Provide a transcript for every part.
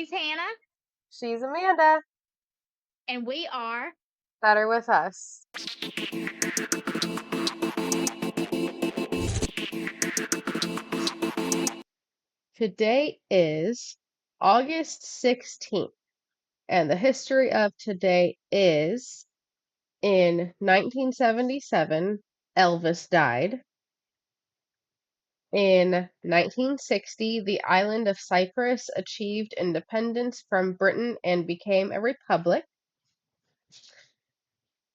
She's Hannah, She's Amanda. and we are Better with us. Today is August 16th, and the history of today is in 1977, Elvis died. In 1960, the island of Cyprus achieved independence from Britain and became a republic.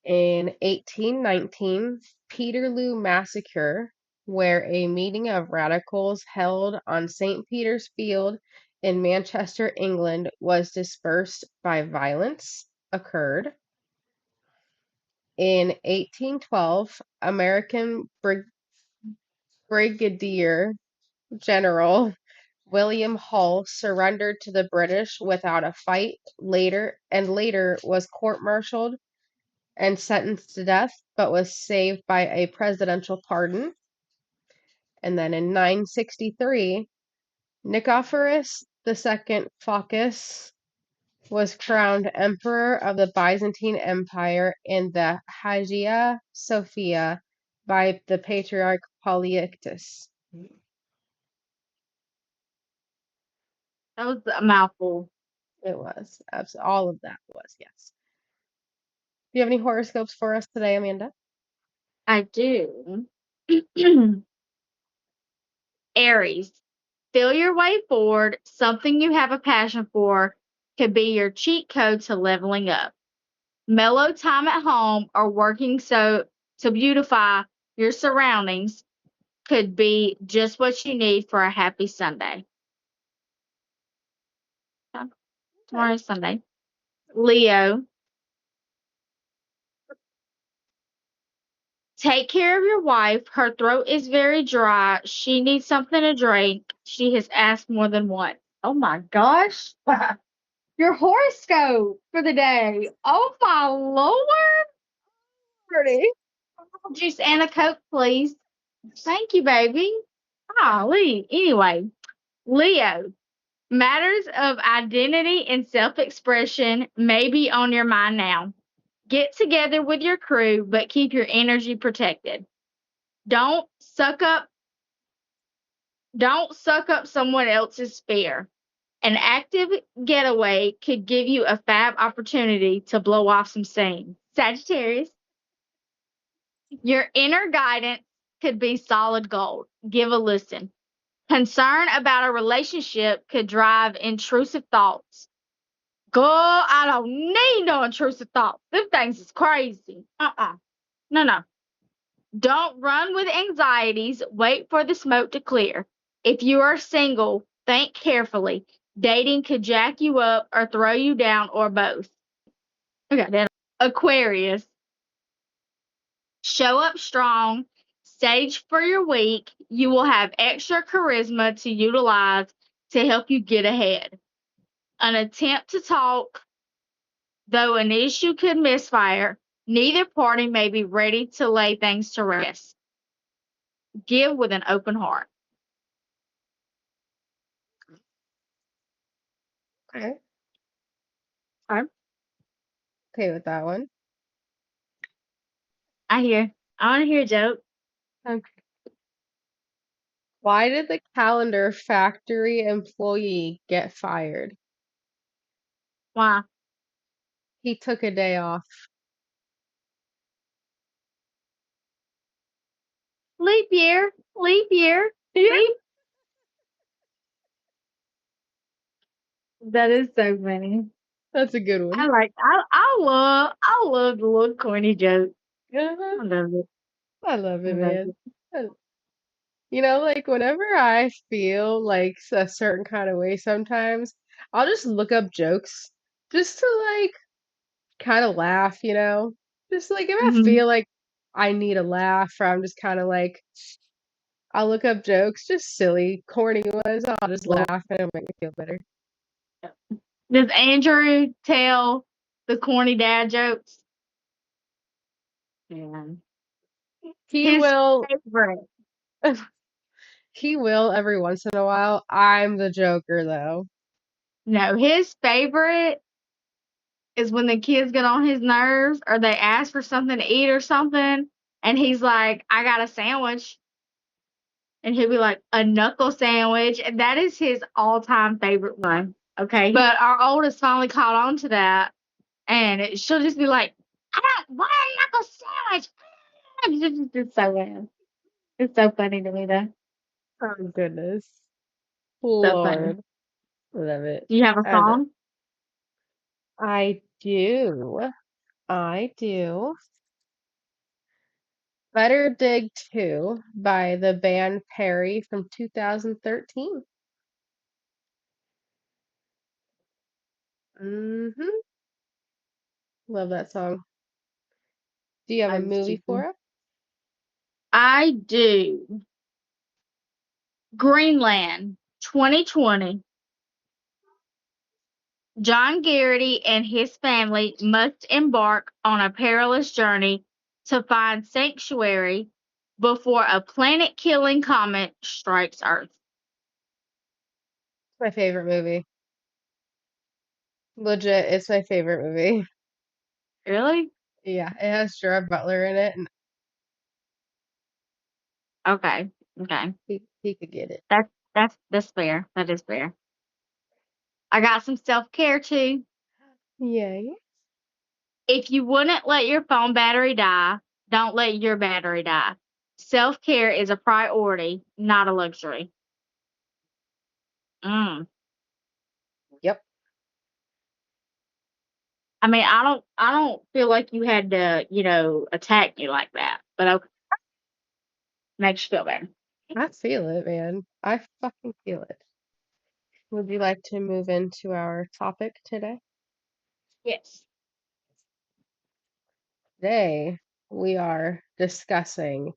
In 1819, Peterloo Massacre, where a meeting of radicals held on St. Peter's Field in Manchester, England, was dispersed by violence, occurred. In 1812, American Brigadier General William Hull surrendered to the British without a fight later was court-martialed and sentenced to death, but was saved by a presidential pardon. And then in 963, Nicephorus II Phocas was crowned emperor of the Byzantine Empire in the Hagia Sophia by the Patriarch Polyictus. that was a mouthful. It was. All of that was, yes. Do you have any horoscopes for us today, Amanda? I do. Aries, feel your way forward. Something you have a passion for could be your cheat code to leveling up. Mellow time at home or working to beautify your surroundings could be just what you need for a happy Sunday. Tomorrow's Sunday. Leo, take care of your wife. Her throat is very dry. She needs something to drink. She has asked more than once. Oh my gosh. Your horoscope for the day. Oh my Lord. Pretty. Juice and a Coke, please. Thank you, baby. Golly. Anyway, Leo, matters of identity and self-expression may be on your mind now. Get together with your crew, but keep your energy protected. Don't suck up someone else's fear. An active getaway could give you a fab opportunity to blow off some steam. Sagittarius, your inner guidance could be solid gold. Give a listen. Concern about a relationship could drive intrusive thoughts. Girl, I don't need no intrusive thoughts. Them things is crazy. No. Don't run with anxieties. Wait for the smoke to clear. If you are single, think carefully. Dating could jack you up or throw you down or both. Okay, then Aquarius. Show up strong. Stage for your week. You will have extra charisma to utilize to help you get ahead. An attempt to talk, though an issue could misfire, neither party may be ready to lay things to rest. Give with an open heart. Okay. Okay. Okay with that one. I want to hear a joke. Okay. Why did the calendar factory employee get fired? Why? He took a day off. Leap year. Yeah. Leap. That is so funny. That's a good one. I love the little corny joke. Uh-huh. I love it. I love it, I love man. it. Like whenever I feel like a certain kind of way sometimes, I'll just look up jokes just to like kind of laugh. Just like if I Mhm. feel like I need a laugh or I'm just kind of like, I'll look up jokes, just silly, corny ones. I'll just laugh and it'll make me feel better. Does Andrew tell the corny dad jokes? Yeah. He His will, favorite. he will every once in a while. I'm the joker though. No, his favorite is when the kids get on his nerves or they ask for something to eat or something, and he's like, "I got a sandwich." And he'll be like, "A knuckle sandwich." And that is his all-time favorite one. Okay. But our oldest finally caught on to that. And she'll just be like, "I don't want a knuckle sandwich." It's so bad. It's so funny to me, though. Oh goodness. So funny. Lord. Love it. Do you have a And song? I do. I do. Better Dig 2 by the band Perry from 2013. Mm-hmm. Love that song. Do you have a I movie do. for us? I do. Greenland, 2020. John Garrity and his family must embark on a perilous journey to find sanctuary before a planet-killing comet strikes Earth. My favorite movie. Legit, it's my favorite movie. Really? Yeah, it has Gerard Butler in it, and Okay. Okay. he could get it. That's fair. That is fair. I got some self-care too. Yay. If you wouldn't let your phone battery die, don't let your battery die. Self-care is a priority, not a luxury. Mm. Yep. I mean, I don't feel like you had to, attack me like that. But okay, makes you feel better. I feel it, man. I fucking feel it. Would you like to move into our topic today? Yes. Today, we are discussing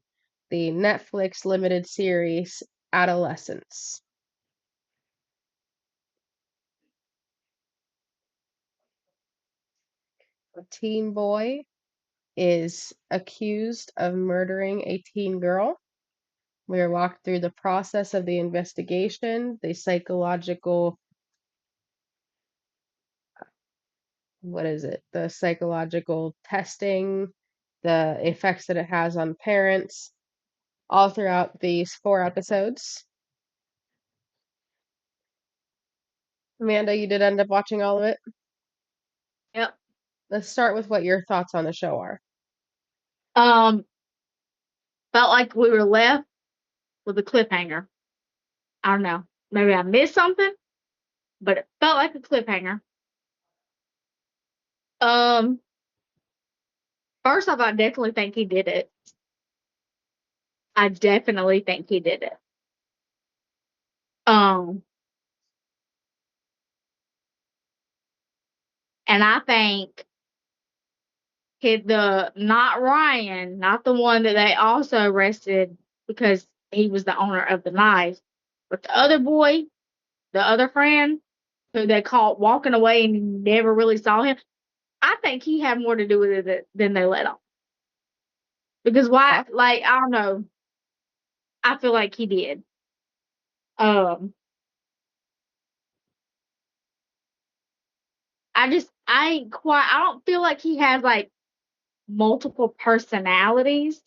the Netflix limited series Adolescence. A teen boy is accused of murdering a teen girl. We are walked through the process of the investigation, the psychological, what is it? The psychological testing, the effects that it has on parents, all throughout these 4 episodes. Amanda, you did end up watching all of it. Yep. Let's start with what your thoughts on the show are. Um, felt like we were left with a cliffhanger. I don't know. Maybe I missed something, but it felt like a cliffhanger. Um, First off, I definitely think he did it. I definitely think he did it. Um, and I think not Ryan, not the one that they also arrested because he was the owner of the knife, but the other boy, the other friend who they caught walking away and never really saw him. I think he had more to do with it than they let on. Because why? Huh? Like, I don't know. I feel like he did. Um, I ain't quite. I don't feel like he has like multiple personalities,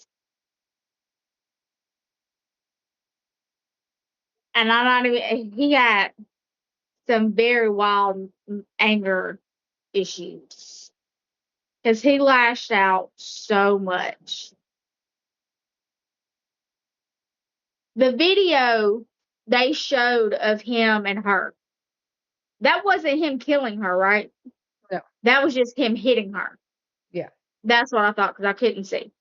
and I'm not even. He got some very wild anger issues because he lashed out so much. The video they showed of him and her, that wasn't him killing her, right? No. That was just him hitting her. Yeah. That's what I thought because I couldn't see.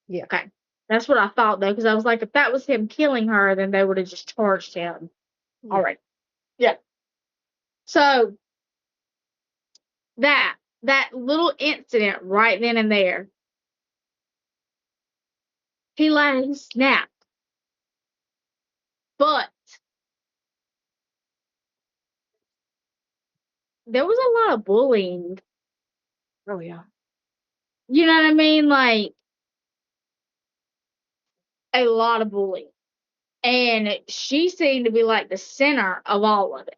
Yeah. Okay. That's what I thought though, because I was like, if that was him killing her, then they would have just charged him. All Yeah. right. Yeah. So that that little incident right then and there, he snapped. But there was a lot of bullying. Oh yeah. You know what I mean? Like a lot of bullying. And she seemed to be like the center of all of it.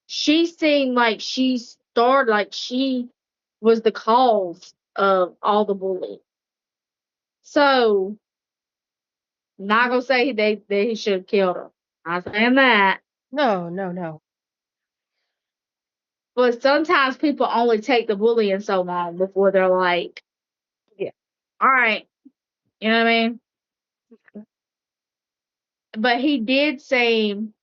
she seemed like she was the cause of all the bullying. So, not gonna say that he should have killed her. Not saying that. No, no, no. But sometimes people only take the bullying so long before they're like, Yeah. all right, you know what I mean? But he did seem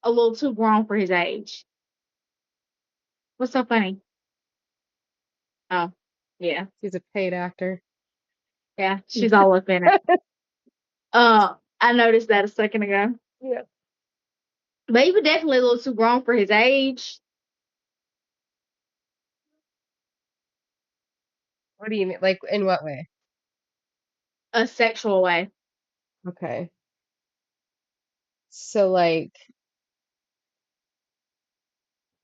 a little too grown for his age. What's so funny? Oh, yeah. He's a paid actor. Yeah, she's all up in it. I noticed that a second ago. Yeah. But he was definitely a little too grown for his age, What do you mean? Like, in what way? a sexual way. Okay. So, like,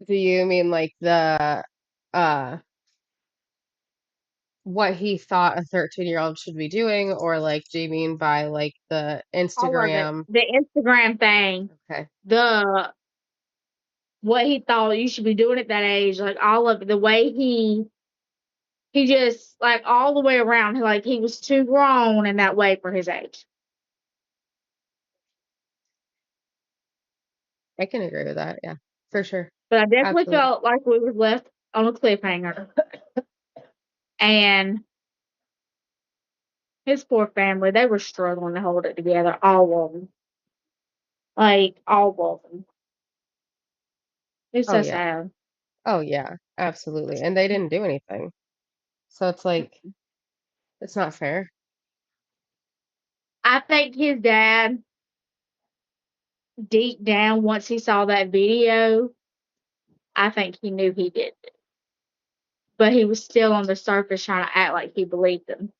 do you mean like uh, what he thought a 13-year-old should be doing, or like, do you mean by like the All of it. Instagram? The Instagram thing, Okay. the what he thought you should be doing at that age, like all of it, the way he just like all the way around, like he was too grown in that way for his age. I can agree with that. Yeah, for sure. But I definitely Absolutely. felt like we was left on a cliffhanger. And his poor family, they were struggling to hold it together, all of them. Like all of them. It's Oh so yeah. sad. Oh yeah. Absolutely. And they didn't do anything. So it's like it's not fair. I think his dad, deep down, once he saw that video, I think he knew he did it. But he was still on the surface trying to act like he believed him.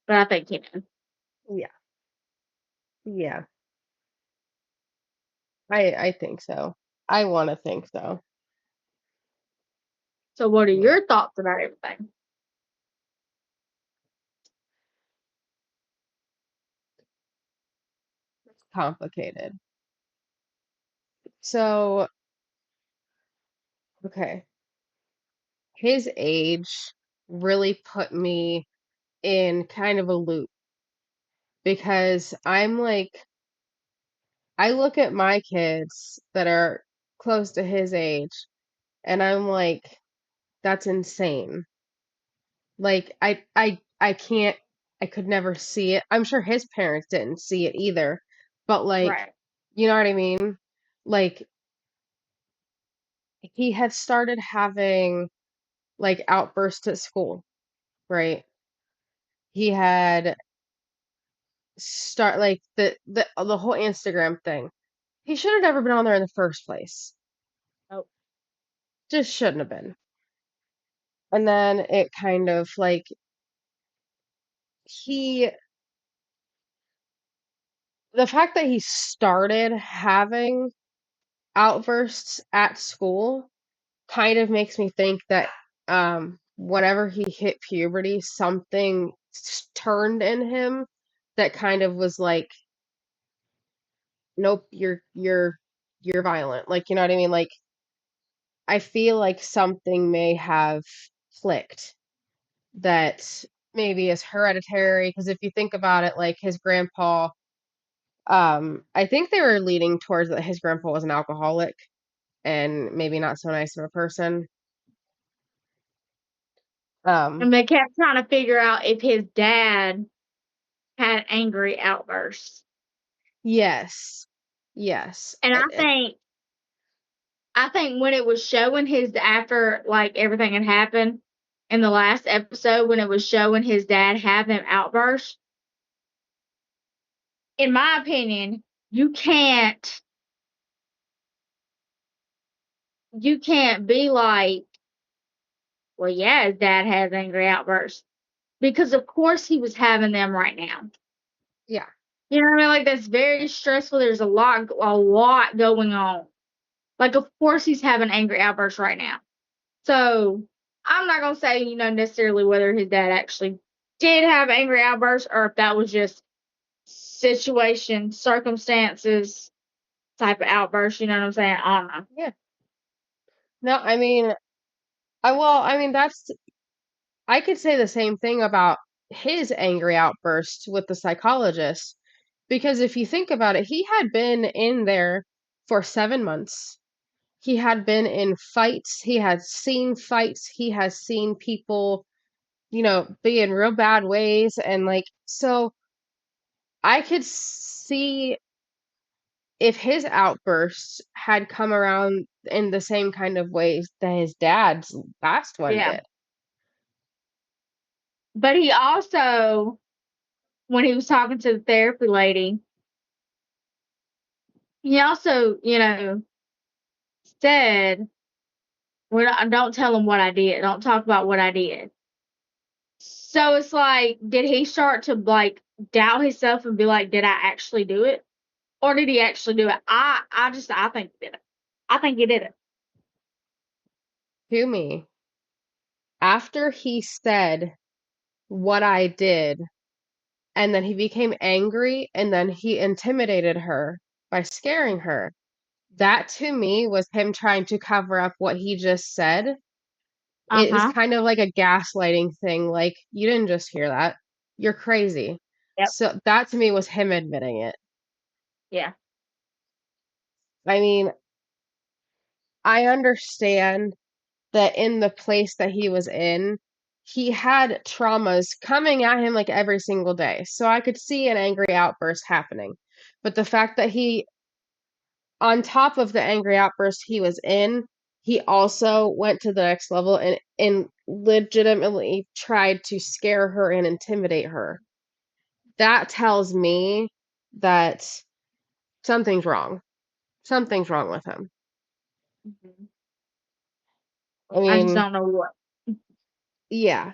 But I think he knew. Yeah. Yeah. I think so. I want to think so. So what are Yeah. your thoughts about everything? It's complicated. So, okay. His age really put me in kind of a loop because I'm like I look at my kids that are close to his age and I'm like that's insane. Like I can't I could never see it. I'm sure his parents didn't see it either. But like, Right. you know what I mean? Like he had started having like outbursts at school, right? He had start like the whole Instagram thing. He should have never been on there in the first place. Oh, Just shouldn't have been. And then it kind of like he the fact that he started having outbursts at school kind of makes me think that whenever he hit puberty, something turned in him that kind of was like, nope, you're violent. Like, you know what I mean? Like, I feel like something may have clicked that maybe is hereditary. Because if you think about it, like his grandpa, I think they were leading towards that his grandpa was an alcoholic and maybe not so nice of a person. Um, and they kept trying to figure out if his dad had angry outbursts. yes, yes, And I think when it was showing his after like everything had happened in the last episode when it was showing his dad have them outbursts, in my opinion, you can't be like, well, yeah, his dad has angry outbursts because of course he was having them right now. yeah, You know what I mean? Like that's very stressful. There's a lot going on. Like of course he's having angry outbursts right now. So I'm not gonna say, necessarily whether his dad actually did have angry outbursts or if that was just situation, circumstances, type of outburst. You know what I'm saying? I don't know. Yeah. No, I mean, I mean, I could say the same thing about his angry outburst with the psychologist. Because if you think about it, he had been in there for 7 months. He had been in fights. He had seen fights. He has seen people, be in real bad ways. And like, so I could see if his outbursts had come around in the same kind of ways that his dad's last one Yeah. did. But he also, when he was talking to the therapy lady, he also, said, don't tell him what I did. Don't talk about what I did. So it's like, did he start to like doubt himself and be like, did I actually do it? Or did he actually do it? I think he did it. I think he did it. To me, after he said what I did, and then he became angry, and then he intimidated her by scaring her. That to me was him trying to cover up what he just said. Uh It is huh. kind of like a gaslighting thing. Like, you didn't just hear that. You're crazy. Yep. So that to me was him admitting it. Yeah. I mean, I understand that in the place that he was in, he had traumas coming at him like every single day. So I could see an angry outburst happening. But the fact that on top of the angry outburst he was in, he also went to the next level and legitimately tried to scare her and intimidate her. That tells me that something's wrong. Something's wrong with him. Mhm. I I just mean, don't know what. yeah.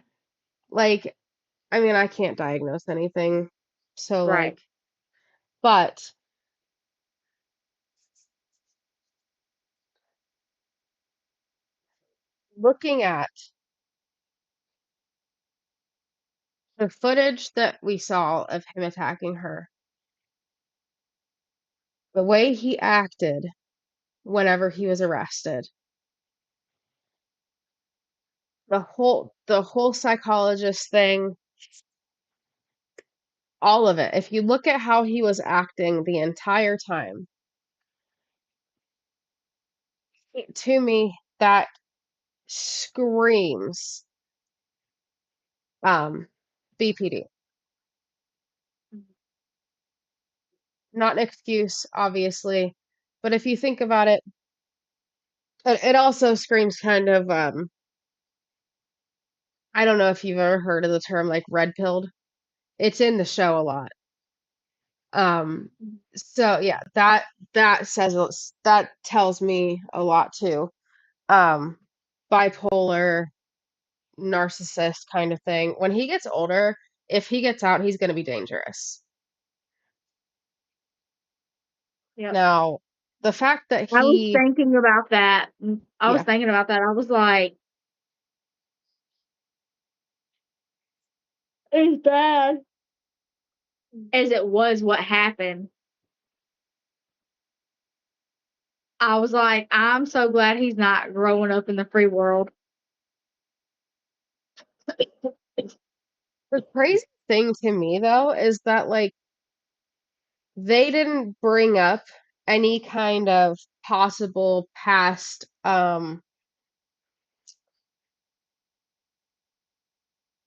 Like, I mean, I can't diagnose anything. So, Right. like, but looking at the footage that we saw of him attacking her, the way he acted whenever he was arrested, the whole psychologist thing, all of it. If you look at how he was acting the entire time, to me, that screams BPD. Not an excuse, obviously, but if you think about it, it also screams kind of I don't know if you've ever heard of the term like red pilled. It's in the show a lot. Um, Mhm. so yeah, that tells me a lot too. Um, Bipolar, narcissist kind of thing. When he gets older, if he gets out, he's going to be dangerous. Yep. Now, the fact that I was he, thinking about that. I was yeah, thinking about that. I was like, as bad as it was what happened, I was like, I'm so glad he's not growing up in the free world. the crazy thing to me though is that like they didn't bring up any kind of possible past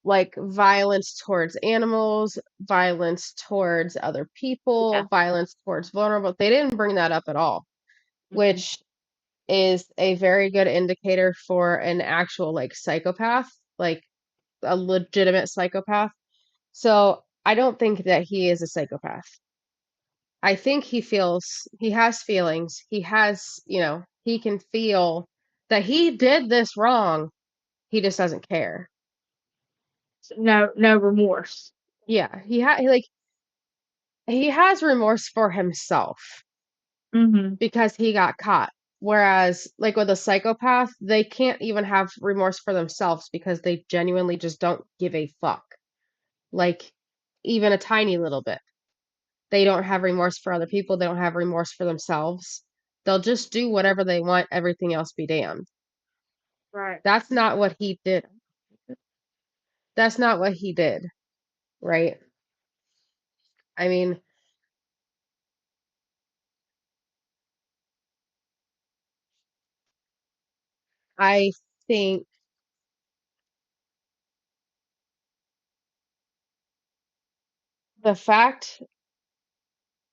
like violence towards animals, violence towards other Yeah. people, violence towards vulnerable. They didn't bring that up at all, Mm-mm. which is a very good indicator for an actual like psychopath, like a legitimate psychopath. So I don't think that he is a psychopath. I think he has feelings. He has, he can feel that he did this wrong. He just doesn't care. No, no remorse. Yeah, he has remorse for himself Hmm. because he got caught. Whereas, like with a psychopath, they can't even have remorse for themselves because they genuinely just don't give a fuck. Like, even a tiny little bit. They don't have remorse for other people. They don't have remorse for themselves. They'll just do whatever they want, everything else be damned. Right. That's not what he did. That's not what he did, right? I mean, I think the fact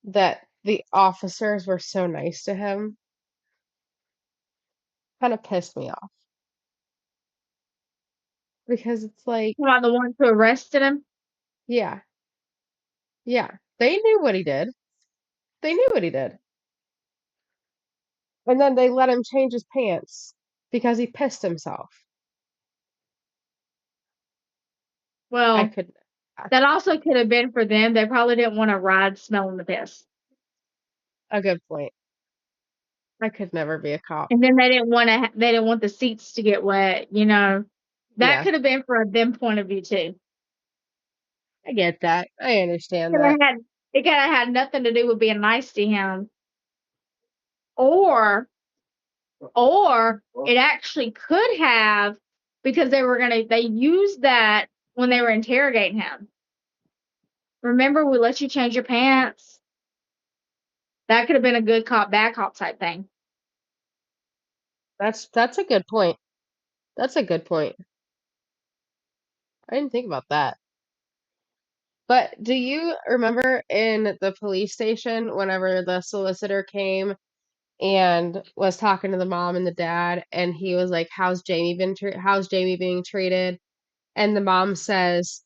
that the officers were so nice to him kind of pissed me off because it's like, About the ones who arrested him. yeah, yeah, they knew what he did. They knew what he did. And then they let him change his pants because he pissed himself. I Well, could, a that also could have been for them. They probably didn't want to ride smelling the piss. a good point. I could never be a cop. And then they didn't want to. They didn't want the seats to get wet. You know, that Yeah, could have been for them point of view too. I get that. I understand Could that. have had it could have had nothing to do with being nice to him, or it actually could have, because they used that when they were interrogating him. Remember, we let you change your pants. That could have been a good cop, bad cop type thing. That's a good point. That's a good point. I didn't think about that. But do you remember in the police station whenever the solicitor came and was talking to the mom and the dad and he was like, how's Jamie being treated? And the mom says,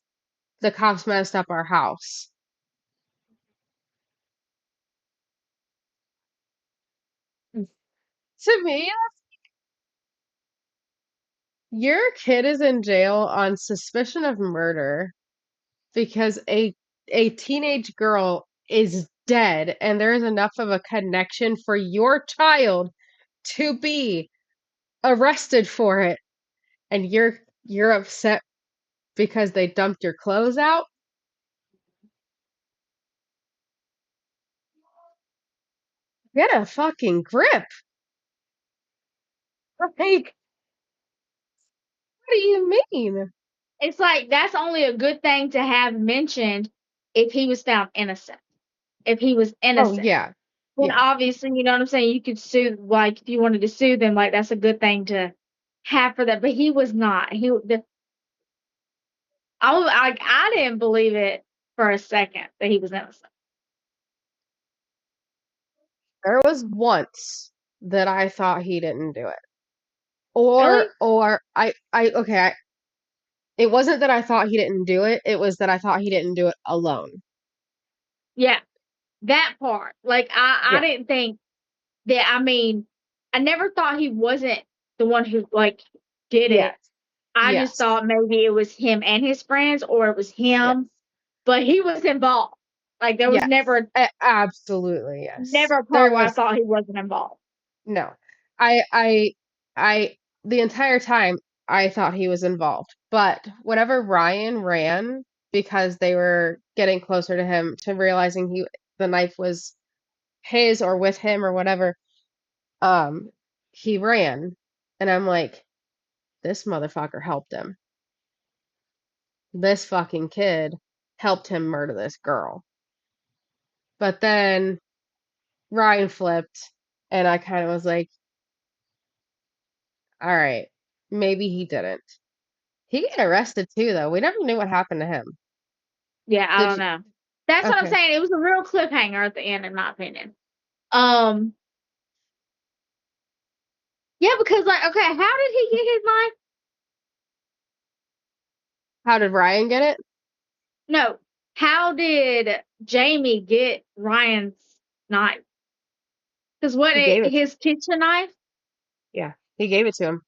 the cops messed up our house. To me, your kid is in jail on suspicion of murder because a teenage girl is dead and there is enough of a connection for your child to be arrested for it, and you're upset because they dumped your clothes out. Get a fucking grip. Like, what do you mean? It's like that's only a good thing to have mentioned if he was found innocent. If he was Oh innocent. yeah. Then Yeah. obviously, you know what I'm saying, you could sue, like if you wanted to sue them, like that's a good thing to have for that. But he was not. I didn't believe it for a second that he was innocent. There was once that I thought he didn't do it. Really? Or I okay, it wasn't that I thought he didn't do it, it was that I thought he didn't do it alone. Yeah, that part. Like I Yeah. didn't think that. I mean, I never thought he wasn't the one who like did it. Yes. I just Yes. thought maybe it was him and his friends, or it was him, Yes. but he was involved. Like there was Yes. never Absolutely, yes. never a There part where I was thought he wasn't involved. no. I I I the entire time I thought he was involved. But whenever Ryan ran because they were getting closer to him to realizing the knife was his or with him or whatever, um he ran and I'm like, this motherfucker helped him. This fucking kid helped him murder this girl. But then Ryan flipped and I kind of was like, all right, maybe he didn't. He got arrested too, though. We never knew what happened to him. Yeah, I Did don't you? know. That's what I'm Okay. saying. It was a real cliffhanger at the end, in my opinion. Um, yeah, because like, okay, how did he get his knife? How did Ryan get it? No, how did Jamie get Ryan's knife? Because what He gave it to him. his kitchen knife? Yeah, he gave it to him.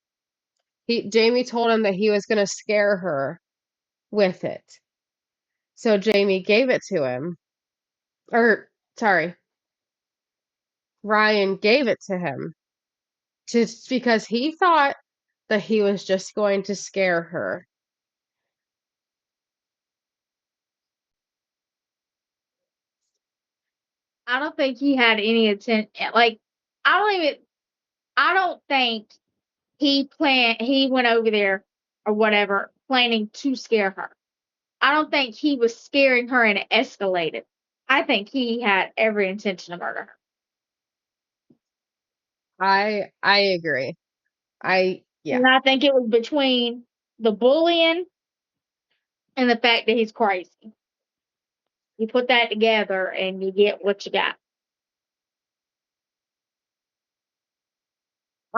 Jamie told him that he was gonna scare her with it. So Jamie gave it to him. Or sorry, Ryan gave it to him just because he thought that he was just going to scare her. I don't think he had any intent. Like, I don't even. I don't think he went over there or whatever planning to scare her. I don't think he was scaring her and it escalated. I think he had every intention to murder her. I agree. Yeah. And I think it was between the bullying and the fact that he's crazy. You put that together and you get what you got.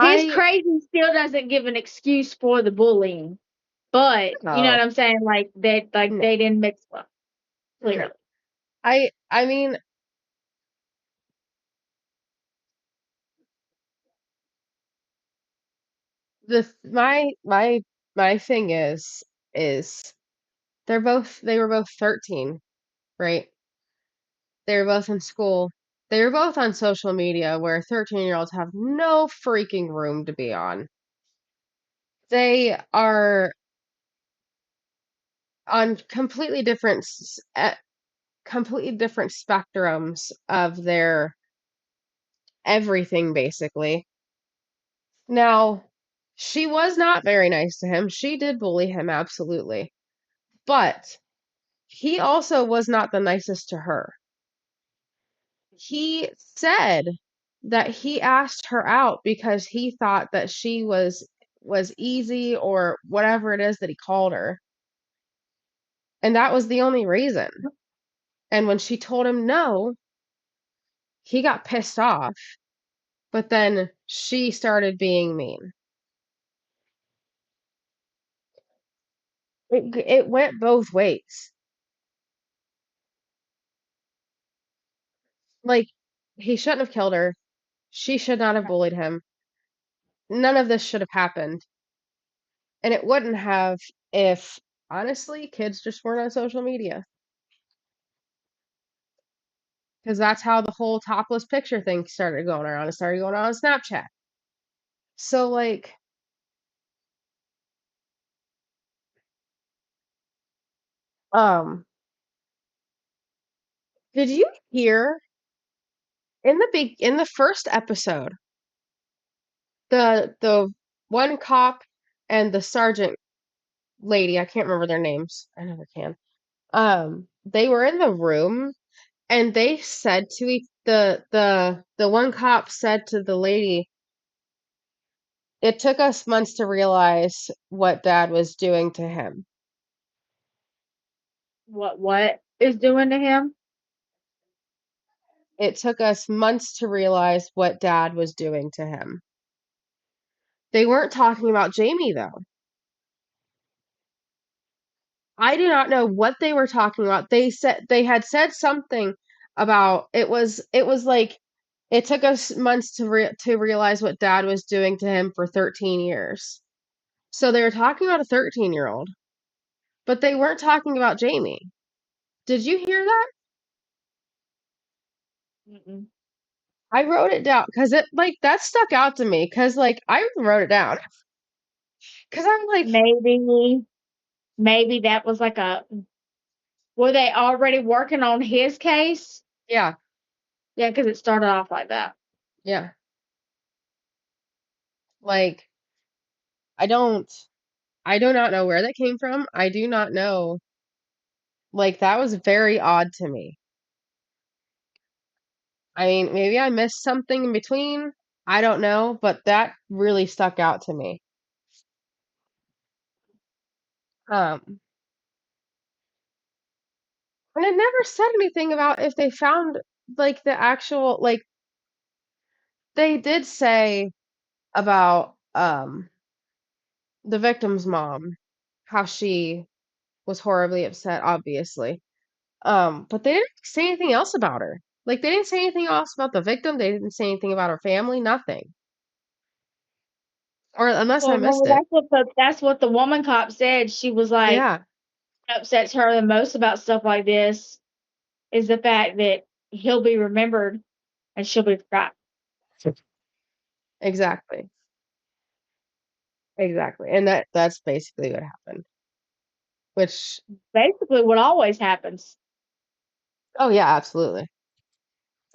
His I crazy still doesn't give an excuse for the bullying, but you know no, what I'm saying? Like no, they didn't mix well, no. clearly. I mean, the my thing is they were both 13, right? They were both in school. They were both on social media where 13-year-olds have no freaking room to be on. They are on completely different spectrums of their everything basically. Now, she was not very nice to him. She did bully him absolutely. But he also was not the nicest to her. He said that he asked her out because he thought that she was easy or whatever it is that he called her. And that was the only reason. And when she told him no, he got pissed off. But then she started being mean. It went both ways. Like he shouldn't have killed her. She should not have bullied him. None of this should have happened. And it wouldn't have if, honestly, kids just weren't on social media. Because that's how the whole topless picture thing started going around. It started going on Snapchat. So, like, um, did you hear in the first episode, the one cop and the sergeant lady, I can't remember their names. I never can. They were in the room and they said to the one cop said to the lady, it took us months to realize what dad was doing to him. What is doing to him? It took us months to realize what dad was doing to him. They weren't talking about Jamie though. I do not know what they were talking about. They had said something about it was like it took us months to realize what dad was doing to him for 13 years. So they were talking about a 13-year-old, but they weren't talking about Jamie. Did you hear that? Mm-mm. I wrote it down because it like that stuck out to me because like I wrote it down because I'm like, Maybe maybe that was like a were they already working on his case? yeah, Yeah, because it started off like that. yeah, like I don't, I do not know where that came from. I do not know. Like that was very odd to me. I mean, maybe I missed something in between. I don't know, but that really stuck out to me. Um, and it never said anything about if they found like the actual like they did say about the victim's mom, how she was horribly upset, obviously. But they didn't say anything else about her. Like they didn't say anything else about the victim. They didn't say anything about her family. Nothing. Or unless I Well, missed remember it. that's what the woman cop said. She was like, Yeah, what upsets her the most about stuff like this is the fact that he'll be remembered and she'll be forgotten. exactly. Exactly. And that's basically what happened. Which, Basically, what always happens. oh yeah, absolutely.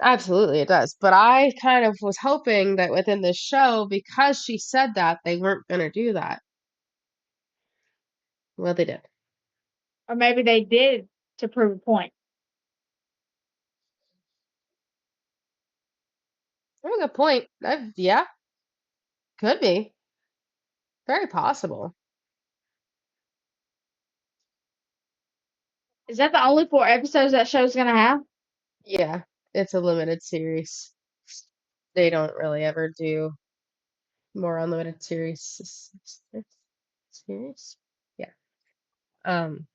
Absolutely, it does. But I kind of was hoping that within this show, because she said that, they weren't going to do that. Well, they did. Or maybe they did to prove a point. Very good point. Yeah, could be. Very possible. Is that the only 4 episodes that show's gonna have? Yeah, it's a limited series. They don't really ever do more unlimited series. Yeah. Um,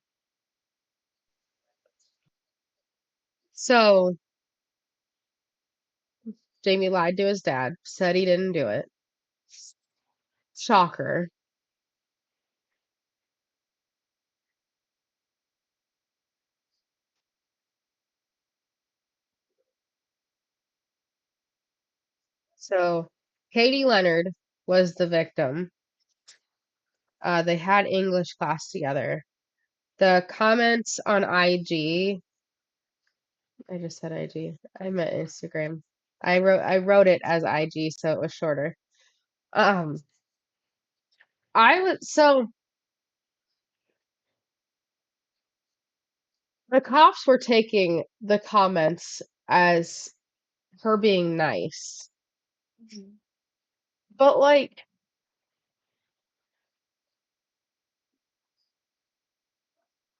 so Jamie lied to his dad, said he didn't do it. Shocker. So Katie Leonard was the victim. They had English class together. The comments on IG, I just said IG. I meant Instagram. I wrote it as IG, so it was shorter. Um, I would so the cops were taking the comments as her being nice. Mhm. But like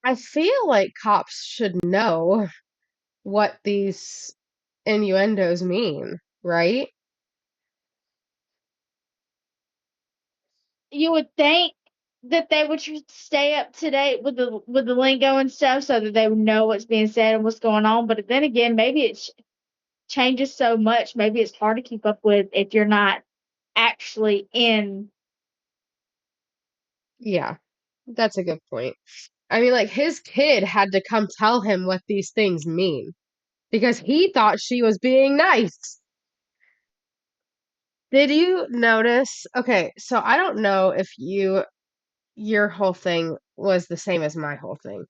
I feel like cops should know what these innuendos mean, right? You would think that they would stay up to date with the lingo and stuff, so that they would know what's being said and what's going on. But then again, maybe it changes so much. Maybe it's hard to keep up with if you're not actually in. Yeah, that's a good point. I mean, like his kid had to come tell him what these things mean because he thought she was being nice. Did you notice? Okay, so I don't know if your whole thing was the same as my whole thing,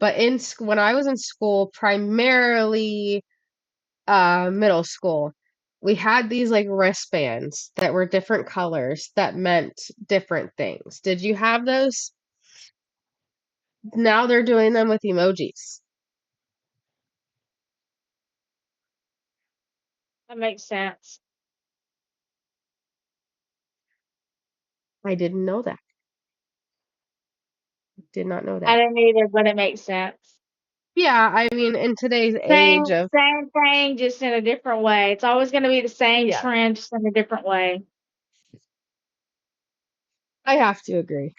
but when I was in school, primarily middle school, we had these like wristbands that were different colors that meant different things. Did you have those? Now they're doing them with emojis. That makes sense. I didn't know that. Did not know I that. didn't either, but it makes sense. Yeah, I mean, in today's Same age of, same thing, just in a different way. It's always going to be the same yeah, trend, just in a different way. I have to agree.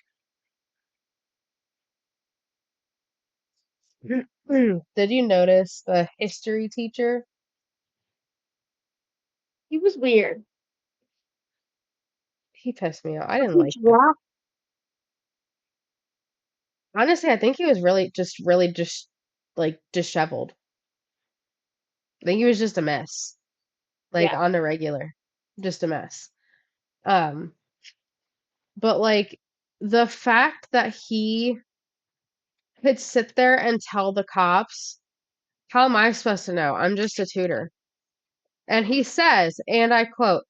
Did you notice the history teacher? He was weird. He pissed me off. I didn't like Teacher him. Rock, Honestly, I think he was really just like disheveled. I think he was just a mess, like yeah. on the regular, just a mess. Um, but like the fact that he could sit there and tell the cops, how am I supposed to know? I'm just a tutor. And he says, and I quote,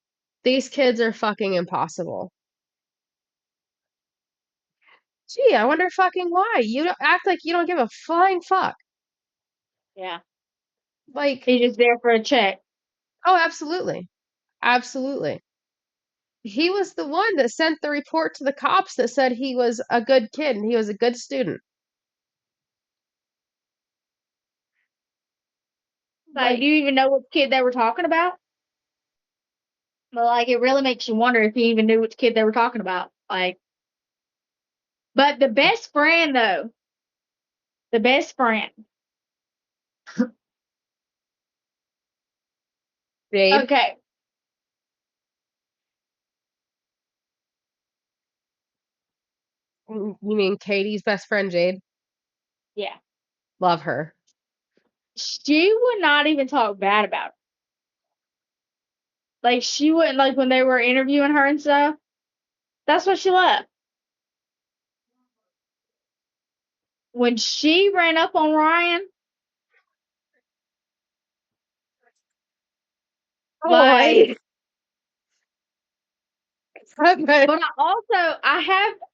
"These kids are fucking impossible." Gee, I wonder fucking why. You don't act like you don't give a flying fuck. Yeah. Like, He's just there for a check. oh, absolutely. Absolutely. He was the one that sent the report to the cops that said he was a good kid and he was a good student. Like, do Like, you even know what kid they were talking about? But like, it really makes you wonder if he even knew which kid they were talking about. Like, but the best friend though, the best friend. Jade, Okay, you mean Katie's best friend, Jade? yeah. Love her. She would not even talk bad about it. Like, she wouldn't, like, when they were interviewing her and stuff. That's what she left. When she ran up on Ryan, Like, boy. But but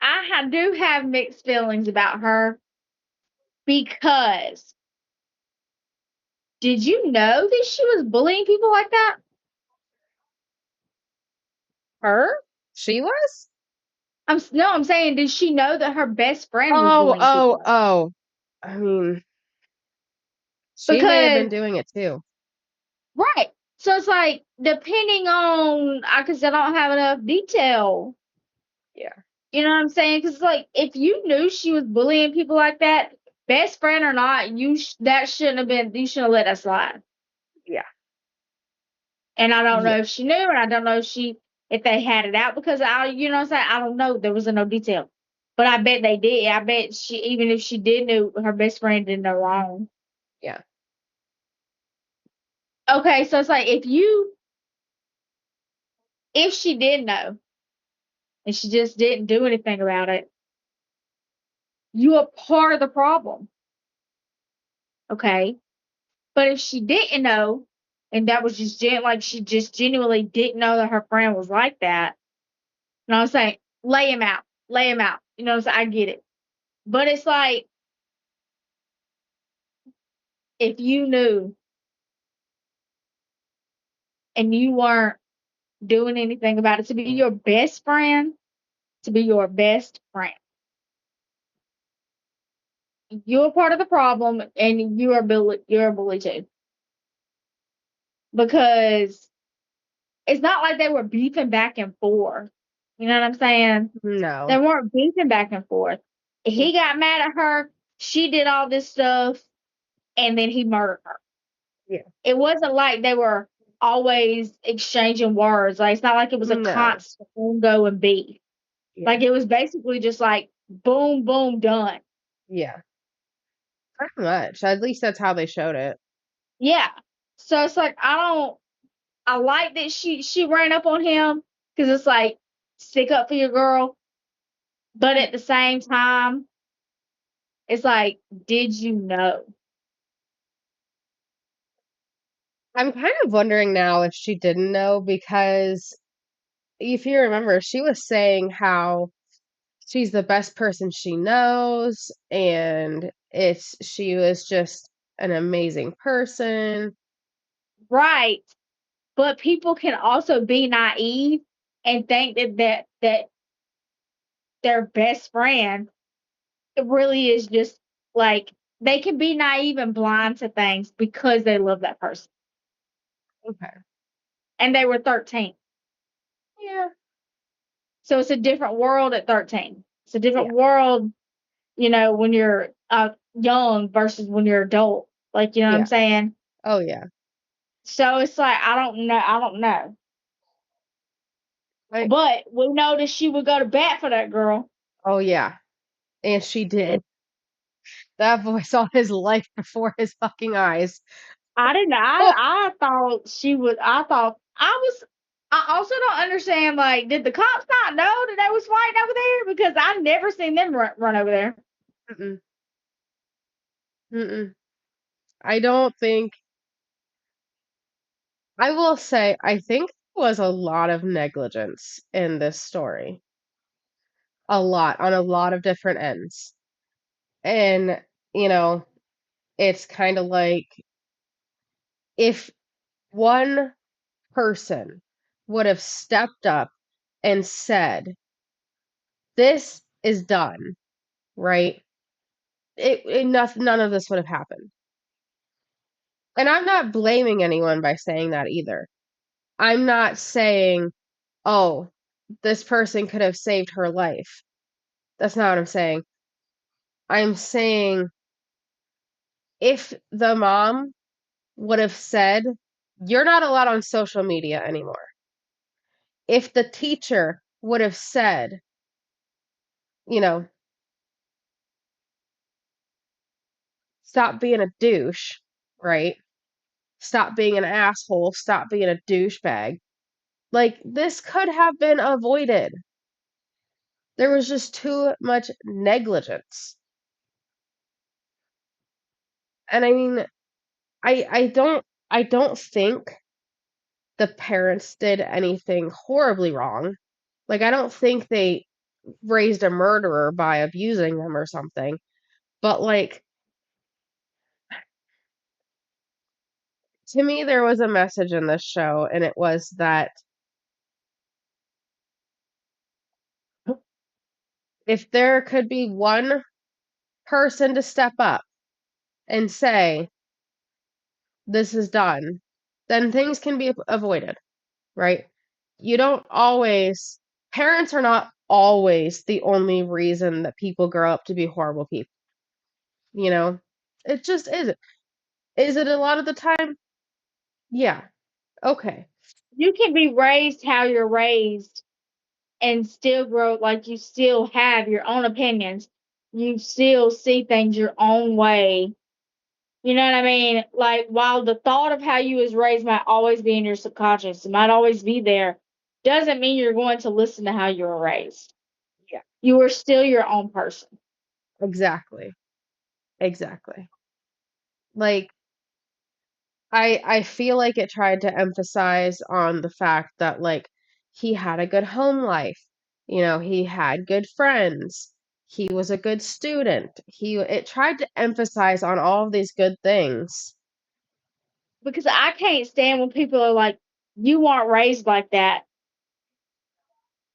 I do have mixed feelings about her because did you know that she was bullying people like that? her? She was? No, I'm saying, did she know that her best friend was Oh, bullying oh, people? oh. I mean, she may have been Because doing it too. right, so it's like depending on, because I don't have enough detail. Yeah. You know what I'm saying? Because like if you knew she was bullying people like that, best friend or not, that shouldn't have been. You shouldn't have let that slide. Yeah. And I don't Yeah. know if she knew, and I don't know if they had it out because you know what I'm saying, I don't know. There was no detail, but I bet they did. I bet even if she did know, her best friend didn't know wrong. Yeah. Okay, so it's like if she did know and she just didn't do anything about it, you are part of the problem. Okay, but if she didn't know, and that was just like she just genuinely didn't know that her friend was like that, you know what I'm saying? Lay him out. You know what I'm saying? I get it. But it's like, if you knew and you weren't doing anything about it, to be your best friend, to be your best friend, you're part of the problem and you're a bully too. Because it's not like they were beefing back and forth. You know what I'm saying? They No. weren't beefing back and forth. Mm, He got mad at her. She did all this stuff, and then he murdered her. yeah. It wasn't like they were always exchanging words. Like it's not like it was a No. constant ongoing beef. Yeah. Like it was basically just like boom, boom, done. Yeah. Pretty much. At least that's how they showed it. Yeah. So it's like I like that she ran up on him because it's like stick up for your girl, but at the same time, it's like, did you know? I'm kind of wondering now if she didn't know because if you remember, she was saying how she's the best person she knows and she was just an amazing person. Right. But people can also be naive and think that their best friend it really is just like they can be naive and blind to things because they love that person. Okay. And they were 13. Yeah. So it's a different world at 13. It's a different Yeah. world, when you're young versus when you're adult. Like, you know what I'm Yeah. saying? Oh yeah. So it's like I don't know. I don't know. I But we know that she would go to bat for that girl. oh yeah. And she did. That boy saw his life before his fucking eyes. I didn't. Oh, I thought she would. I thought I was. I also don't understand. Like, did the cops not know that they was fighting over there? Because I never seen them run over there. mm-mm, mm-mm. I don't think I will say I think there was a lot of negligence in this story. A lot on a lot of different ends. And, you know, it's kind of like if one person would have stepped up and said, "This is done," right? None of this would have happened. And I'm not blaming anyone by saying that either. I'm not saying, "Oh, this person could have saved her life." That's not what I'm saying. I'm saying if the mom would have said, "You're not allowed on social media anymore." If the teacher would have said, you know, "Stop being a douche," right? "Stop being an asshole, stop being a douchebag." Like, this could have been avoided. There was just too much negligence. And I mean, I don't think the parents did anything horribly wrong. Like, I don't think they raised a murderer by abusing them or something. But, like, to me, there was a message in this show, and it was that if there could be one person to step up and say, this is done, then things can be avoided, right? You don't always, parents are not always the only reason that people grow up to be horrible people, you know? It just isn't. Is it a lot of the time? Yeah. Okay. You can be raised how you're raised and still grow, like you still have your own opinions. You still see things your own way. You know what I mean? Like, while the thought of how you was raised might always be in your subconscious, it might always be there, doesn't mean you're going to listen to how you were raised. Yeah. You are still your own person. Exactly. Exactly. Like, I feel like it tried to emphasize on the fact that, like, he had a good home life. You know, he had good friends. He was a good student. It tried to emphasize on all of these good things. Because I can't stand when people are like, you weren't raised like that.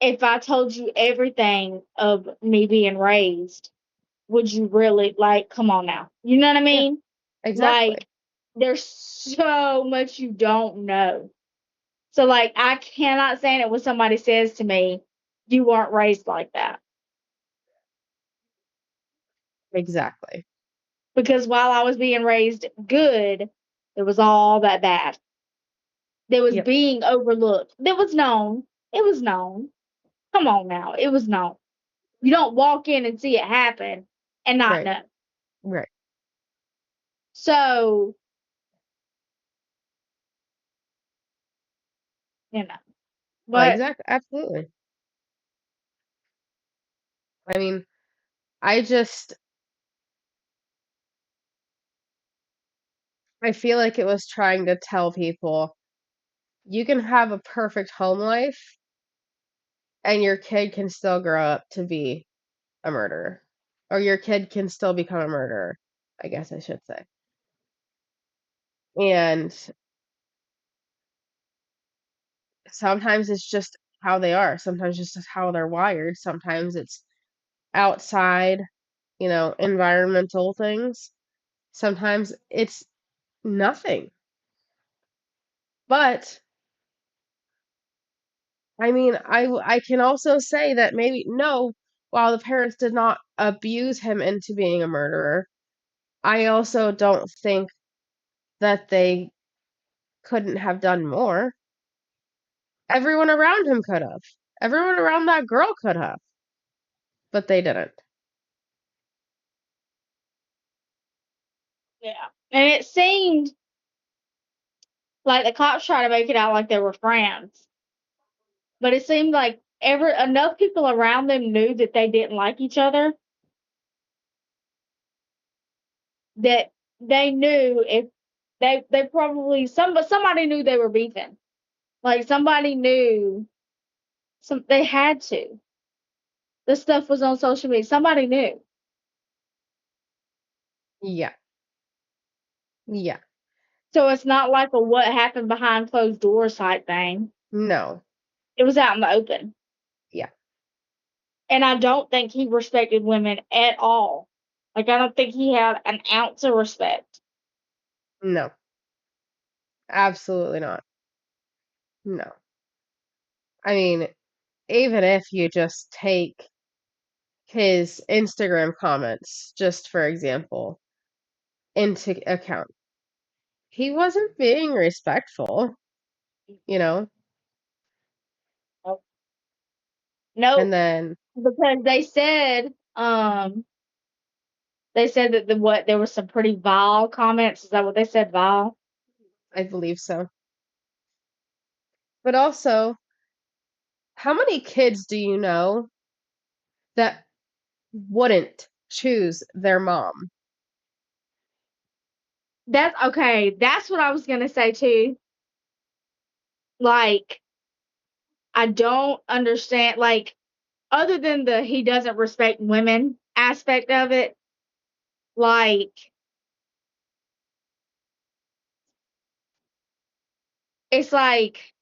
If I told you everything of me being raised, would you really, like, come on now? You know what I Yeah, mean? exactly. Like, there's so much you don't know. So, like, I cannot stand it when somebody says to me, you weren't raised like that. Exactly. Because while I was being raised good, it was all that bad. There was Yep. being overlooked. That was known. It was known. Come on now. It was known. You don't walk in and see it happen and not Right. know. Right. So, you know. Well, But exactly. Absolutely. I mean, I just I feel like it was trying to tell people you can have a perfect home life and your kid can still grow up to be a murderer. Or your kid can still become a murderer, I guess I should say. And sometimes it's just how they are. Sometimes it's just how they're wired. Sometimes it's outside, environmental things. Sometimes it's nothing. But I mean, I can also say that maybe no, while the parents did not abuse him into being a murderer, I also don't think that they couldn't have done more. Everyone around him could have. Everyone around that girl could have, but they didn't. yeah. And it seemed like the cops tried to make it out like they were friends. But it seemed like enough people around them knew that they didn't like each other, that they knew if they probably somebody knew they were beefing. Like, somebody knew, they had to. This stuff was on social media. Somebody knew. Yeah. Yeah. So it's not like a what happened behind closed doors type thing. No. It was out in the open. Yeah. And I don't think he respected women at all. Like, I don't think he had an ounce of respect. No. Absolutely not. No. I mean, even if you just take his Instagram comments, just for example, into account, he wasn't being respectful, you know? Nope. And Nope. then Because they said that there was some pretty vile comments. Is that what they said? Vile? I believe so. But also, how many kids do you know that wouldn't choose their mom? That's okay. That's what I was gonna say too. Like, I don't understand, like, other than the he doesn't respect women aspect of it, like, it's like,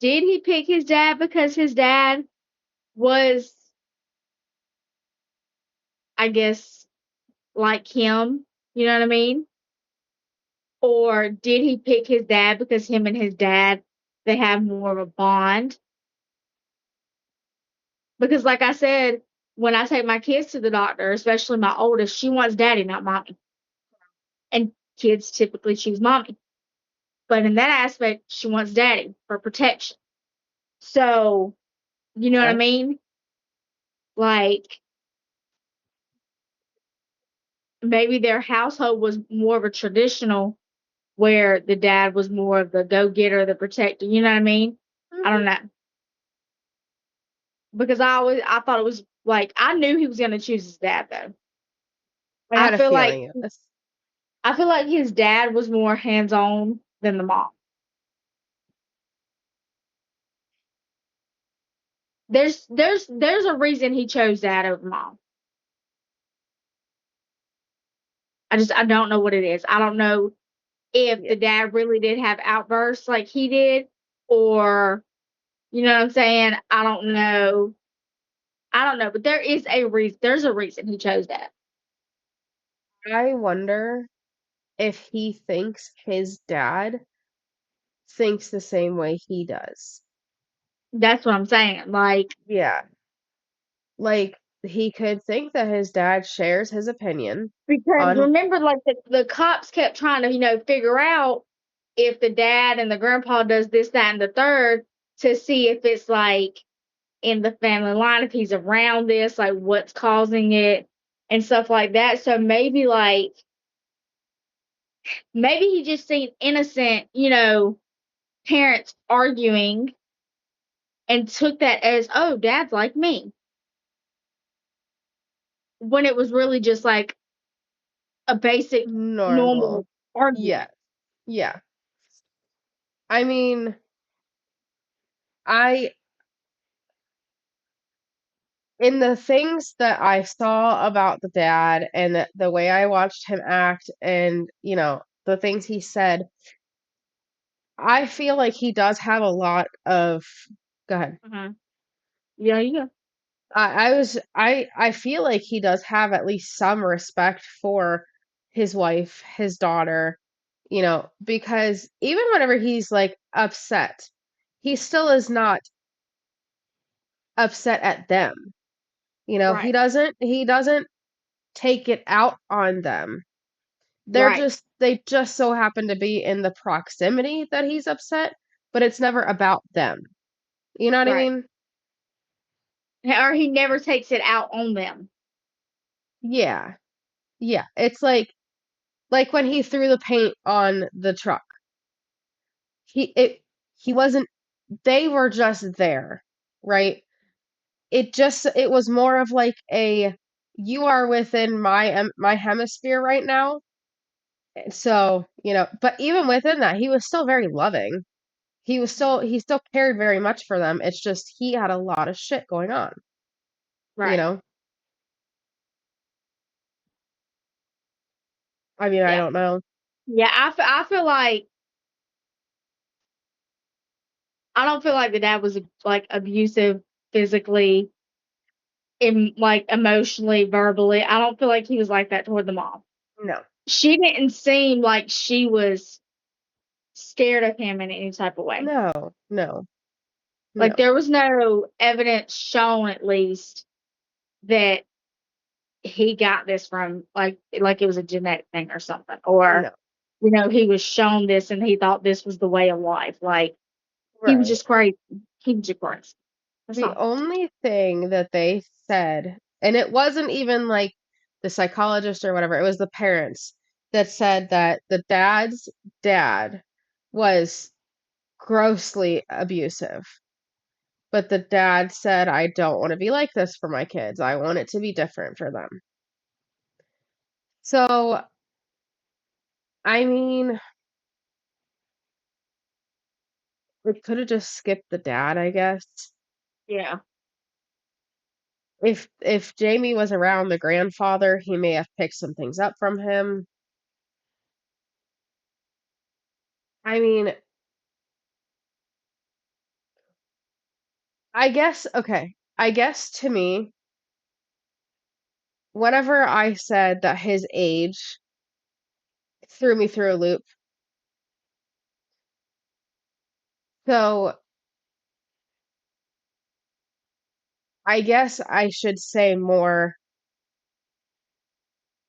did he pick his dad because his dad was, I guess, like him? You know what I mean? Or did he pick his dad because him and his dad, they have more of a bond? Because, like I said, when I take my kids to the doctor, especially my oldest, she wants daddy, not mommy. And kids typically choose mommy. But in that aspect, she wants daddy for protection. So, you know what I Yeah, mean? Like, maybe their household was more of a traditional where the dad was more of the go getter, the protector. You know what I mean? I mhm. don't know. Because I thought it was like, I knew he was going to choose his dad, though. I I had a feel like, feeling it was. I feel like his dad was more hands on than the mom. There's a reason he chose dad over mom. I don't know what it is. I don't know if Yeah, the dad really did have outbursts like he did, or you know what I'm saying? I don't know. I don't know, but there is a reason. There's a reason he chose that. I wonder if he thinks his dad thinks the same way he does. That's what I'm saying. Like, Yeah, like he could think that his dad shares his opinion because on. remember, like the cops kept trying to, figure out if the dad and the grandpa does this, that, and the third to see if it's like in the family line, if he's around this, like what's causing it and stuff like that. So maybe he just seen innocent, parents arguing and took that as, oh, dad's like me, when it was really just like a basic, Normal. normal Yeah, argument. yeah. I mean, I in the things that I saw about the dad and the way I watched him act and, the things he said, I feel like he does have a lot of. Go ahead. Uh-huh. Yeah, yeah, I feel like he does have at least some respect for his wife, his daughter, because even whenever he's like upset, he still is not upset at them. right, He doesn't take it out on them. right, They just so happen to be in the proximity that he's upset, but it's never about them. You know what I right. mean? Or he never takes it out on them. Yeah. Yeah. It's like when he threw the paint on the truck. He wasn't they were just there, right? It was more of like a you are within my hemisphere right now. So, but even within that, he was still very loving. Mhm. He still cared very much for them. It's just he had a lot of shit going on, you Right. know? I mean, I Yeah. don't know. Yeah. I feel like, I don't feel like the dad was like abusive physically, like emotionally, verbally. I don't feel like he was like that toward the mom. No. She didn't seem like she was scared of him in any type of way. No. No. Like, No. there was no evidence shown, at least, that he got this from, like it was a genetic thing or something, or No. he was shown this and he thought this was the way of life. Like, he was Right. just crazy. He was just crazy. That's The all. only thing that they said, and it wasn't even like the psychologist or whatever, it was the parents that said that the dad's dad was grossly abusive. But the dad said, I don't want to be like this for my kids. I want it to be different for them. So, I mean, It could have just skipped the dad, I guess. Yeah. If Jamie was around the grandfather, he may have picked some things up from him. I mean, I guess okay. I guess to me, whenever I said that his age threw me through a loop. So I guess I should say more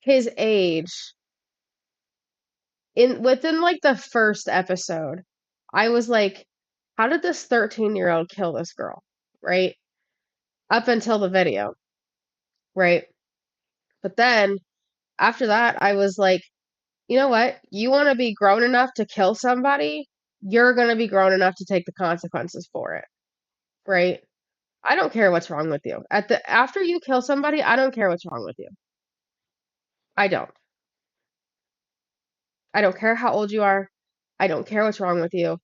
his age in within like the first episode. I was like, how did this 13-year-old kill this girl? Right? Up until the video, right? But then after that, I was like, you know what? You want to be grown enough to kill somebody? You're going to be grown enough to take the consequences for it, right? I don't care what's wrong with you. After you kill somebody, I don't care what's wrong with you. I don't. I don't care how old you are. I don't care what's wrong with you.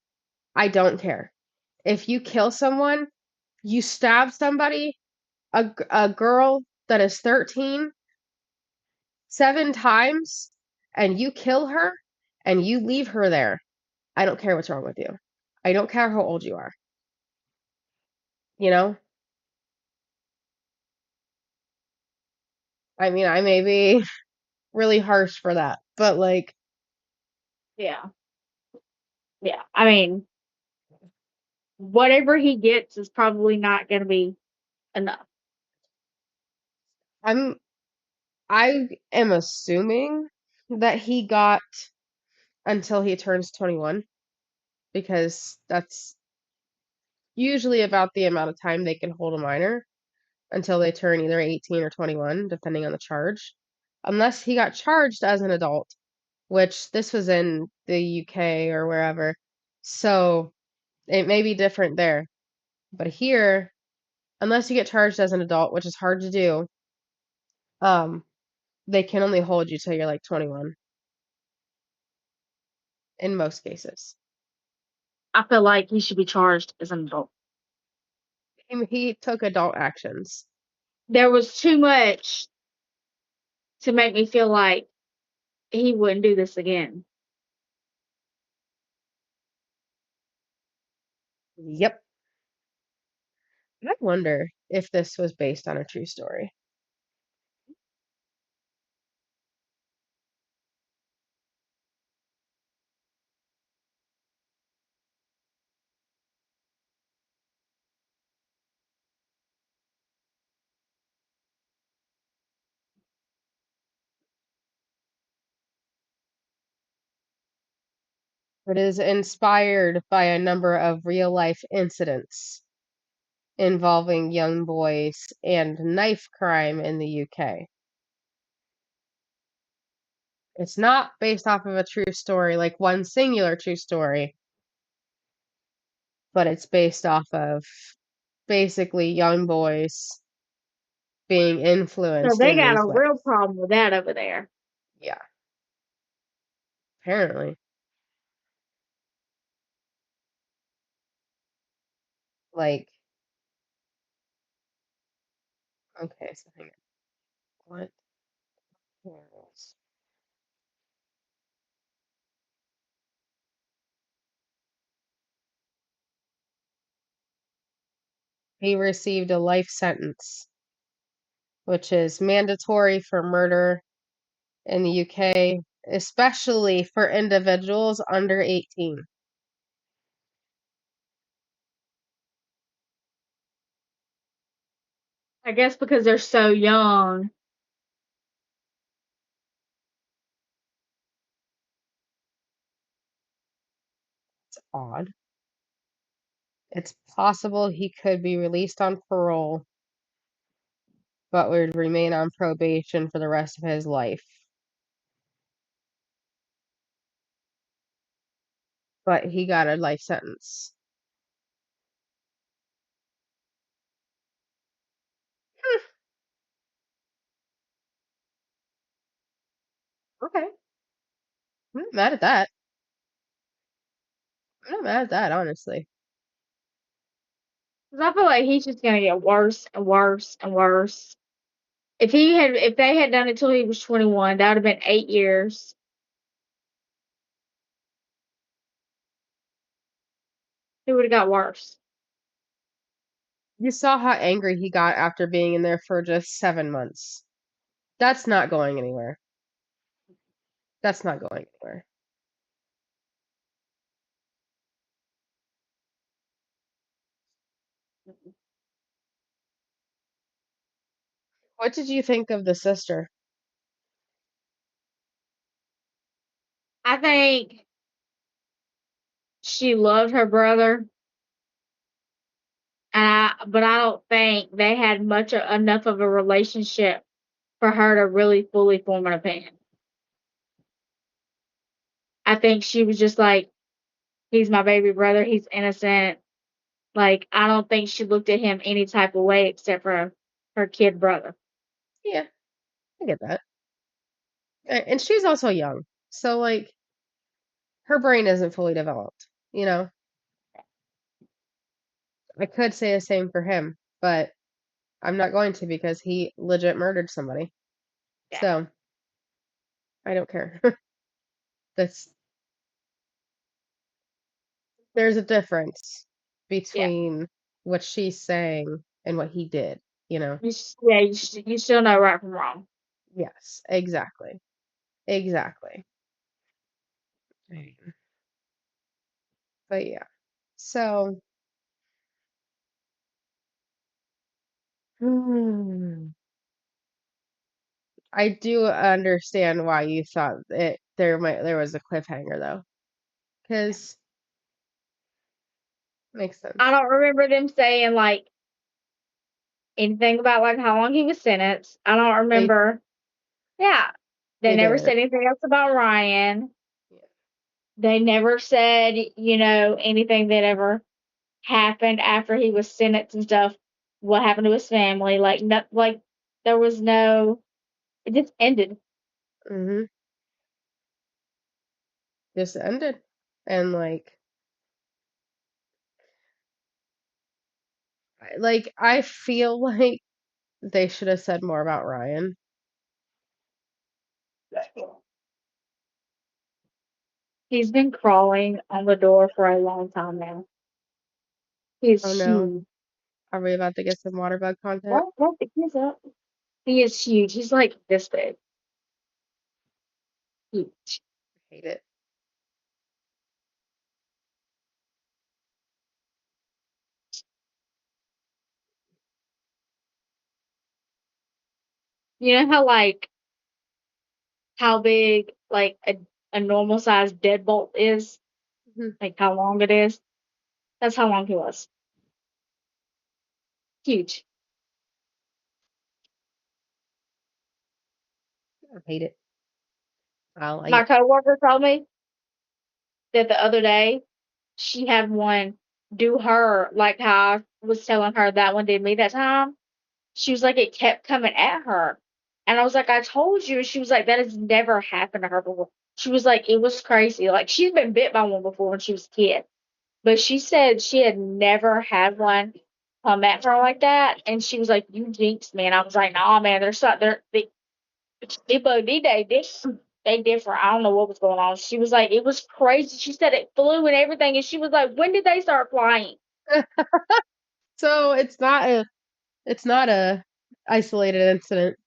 I don't care. If you kill someone, you stab somebody, a girl that is 13, 7 times, and you kill her and you leave her there. I don't care what's wrong with you. I don't care how old you are. You know? I mean, I may be really harsh for that, but like, Yeah. Yeah. I mean, whatever he gets is probably not going to be enough. I'm I am assuming that he got until he turns 21 because that's usually about the amount of time they can hold a minor until they turn either 18 or 21, depending on the charge. Unless he got charged as an adult, which this was in the UK or wherever. So it may be different there. But here, unless you get charged as an adult, which is hard to do, um, they can only hold you till you're like 21 in most cases. I feel like he should be charged as an adult. He took adult actions. There was too much to make me feel like he wouldn't do this again. Yep. I wonder if this was based on a true story. It is inspired by a number of real life incidents involving young boys and knife crime in the UK. It's not based off of a true story, like one singular true story, but it's based off of basically young boys being So influenced they in got these a ways. real problem with that over there. Yeah, apparently. Like, okay, so hang on. What? Yes. He received a life sentence, which is mandatory for murder in the UK, especially for individuals under 18. I guess because they're so young. It's odd. It's possible he could be released on parole, but would remain on probation for the rest of his life. But he got a life sentence. Okay. I'm not mad at that. I'm not mad at that, honestly. 'Cause I feel like he's just gonna get worse and worse and worse. If they had done it till he was 21, that would have been 8 years. It would have got worse. You saw how angry he got after being in there for just 7 months. That's not going anywhere. That's not going anywhere. What did you think of the sister? I think she loved her brother, but I don't think they had enough of a relationship for her to really fully form an opinion. I think she was just like, he's my baby brother, he's innocent. Like, I don't think she looked at him any type of way except for her kid brother. Yeah, I get that. And she's also young. So like her brain isn't fully developed, you know? I could say the same for him, but I'm not going to because he legit murdered somebody. Yeah. So I don't care. That's There's a difference Yeah. between what she's saying and what he did, you know? You still know right from wrong. Yes, exactly. Exactly. Right. But yeah. So, hmm, I do understand why you thought there was a cliffhanger though, because makes I sense. don't remember them saying like anything about like how long he was sentenced. I don't They remember. Yeah. They they never did. said anything else about Ryan. Yeah. They never said, anything that ever happened after he was sentenced and stuff. What happened to his family? Like, there was no. It just ended. Mhm. Just ended, and I feel like they should have said more about Ryan. He's been crawling on the door for a long time now. He's Oh no, huge. are we about to get some water bug content? What the kids up? He is huge. He's like this big. Huge. I hate it. You know how big like a normal sized deadbolt is? Mhm. Like how long it is? That's how long he was. Huge. I hate it. I like My it. coworker told me that the other day she had one do her like how I was telling her that one did me that time. She was like, it kept coming at her. And I was like, I told you. And she was like, that has never happened to her before. She was like, it was crazy. Like, she's been bit by one before when she was a kid. But she said she had never had one come at her like that. And she was like, you jinxed me. And I was like, nah, man, there's not, they different. I don't know what was going on. She was like, it was crazy. She said it flew and everything. And she was like, when did they start flying? So it's not a isolated incident.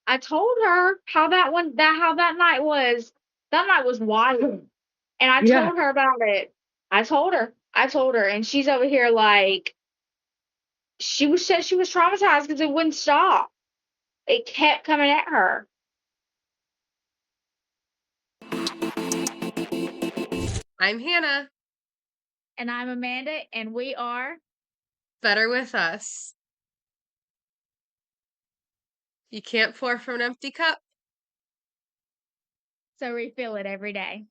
I told her how that night was. That night was wild. And I Yeah. told her about it. I told her. And she's over here like, said she was traumatized because it wouldn't stop. It kept coming at her. I'm Hannah. And I'm Amanda, and we are. Better with us. You can't pour from an empty cup. So refill it every day.